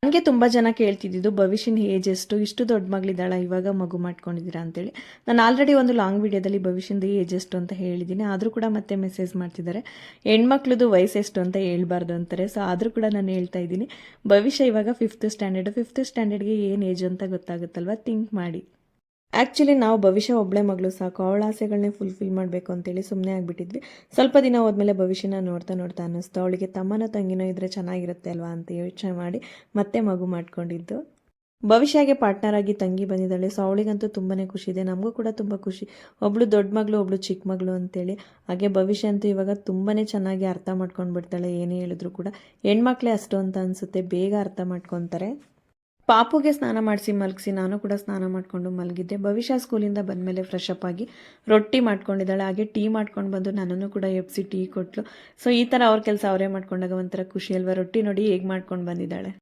ನನಗೆ ತುಂಬ ಜನ ಕೇಳ್ತಿದ್ದಿದ್ದು ಭವಿಷ್ಯನ ಏಜ್ ಎಷ್ಟು, ಇಷ್ಟು ದೊಡ್ಡ ಮಗಳಿದ್ದಾಳ ಇವಾಗ ಮಗು ಮಾಡ್ಕೊಂಡಿದ್ದೀರಾ ಅಂತೇಳಿ. ನಾನು ಆಲ್ರೆಡಿ ಒಂದು ಲಾಂಗ್ ವಿಡಿಯೋದಲ್ಲಿ ಭವಿಷ್ಯದ ಏಜ್ ಎಷ್ಟು ಅಂತ ಹೇಳಿದ್ದೀನಿ. ಆದರೂ ಕೂಡ ಮತ್ತೆ ಮೆಸೇಜ್ ಮಾಡ್ತಿದ್ದಾರೆ, ಹೆಣ್ಮಕ್ಳದು ವಯಸ್ಸೆಷ್ಟು ಅಂತ ಹೇಳ್ಬಾರ್ದು ಅಂತಾರೆ. ಸೊ ಆದರೂ ಕೂಡ ನಾನು ಹೇಳ್ತಾ ಇದ್ದೀನಿ, ಭವಿಷ್ಯ ಇವಾಗ ಫಿಫ್ತ್ ಸ್ಟ್ಯಾಂಡರ್ಡ್ಗೆ ಏನು ಏಜ್ ಅಂತ ಗೊತ್ತಾಗುತ್ತಲ್ವ, ಥಿಂಕ್ ಮಾಡಿ. ಆ್ಯಕ್ಚುಲಿ ನಾವು ಭವಿಷ್ಯ ಒಬ್ಬಳೆ ಮಗಳು ಸಾಕು, ಅವಳ ಆಸೆಗಳನ್ನೇ ಫುಲ್ಫಿಲ್ ಮಾಡಬೇಕು ಅಂತೇಳಿ ಸುಮ್ಮನೆ ಆಗಿಬಿಟ್ಟಿದ್ವಿ. ಸ್ವಲ್ಪ ದಿನ ಹೋದ್ಮೇಲೆ ಭವಿಷ್ಯನ ನೋಡ್ತಾ ನೋಡ್ತಾ ಅನ್ನಿಸ್ತು, ಅವಳಿಗೆ ತಮ್ಮನೋ ತಂಗಿನೋ ಇದ್ದರೆ ಚೆನ್ನಾಗಿರುತ್ತೆ ಅಲ್ವಾ ಅಂತ ಯೋಚನೆ ಮಾಡಿ ಮತ್ತೆ ಮಗು ಮಾಡ್ಕೊಂಡಿದ್ದು. ಭವಿಷ್ಯಗೆ ಪಾರ್ಟ್ನರ್ ಆಗಿ ತಂಗಿ ಬಂದಿದ್ದಾಳೆ. ಸೊ ಅವಳಿಗಂತೂ ತುಂಬಾ ಖುಷಿ ಇದೆ, ನಮಗೂ ಕೂಡ ತುಂಬ ಖುಷಿ. ಒಬ್ಳು ದೊಡ್ಡ ಮಗಳು, ಒಬ್ಳು ಚಿಕ್ಕ ಮಗಳು ಅಂತೇಳಿ. ಹಾಗೆ ಭವಿಷ್ಯ ಅಂತೂ ಇವಾಗ ತುಂಬಾ ಚೆನ್ನಾಗಿ ಅರ್ಥ ಮಾಡ್ಕೊಂಡು ಬಿಡ್ತಾಳೆ, ಏನೇ ಹೇಳಿದ್ರು ಕೂಡ. ಹೆಣ್ಮಕ್ಳೇ ಅಷ್ಟು ಅಂತ ಅನಿಸುತ್ತೆ, ಬೇಗ ಅರ್ಥ ಮಾಡ್ಕೊತಾರೆ. ಪಾಪುಗೆ ಸ್ನಾನ ಮಾಡಿಸಿ ಮಲಗಿಸಿ ನಾನು ಕೂಡ ಸ್ನಾನ ಮಾಡಿಕೊಂಡು ಮಲಗಿದ್ದೆ. ಭವಿಷ್ಯ ಸ್ಕೂಲಿಂದ ಬಂದಮೇಲೆ ಫ್ರೆಶ್ ಅಪ್ ಆಗಿ ರೊಟ್ಟಿ ಮಾಡ್ಕೊಂಡಿದ್ದಾಳೆ. ಹಾಗೆ ಟೀ ಮಾಡ್ಕೊಂಡು ಬಂದು ನನ್ನನ್ನು ಕೂಡ ಎಬ್ಬಿಸಿ ಟೀ ಕೊಟ್ಟಳು. ಸೊ ಈ ಥರ ಅವ್ರ ಕೆಲಸ ಅವರೇ ಮಾಡ್ಕೊಂಡಾಗ ಒಂಥರ ಖುಷಿ ಅಲ್ವಾ. ರೊಟ್ಟಿ ನೋಡಿ ಹೇಗೆ ಮಾಡ್ಕೊಂಡು ಬಂದಿದ್ದಾಳೆ.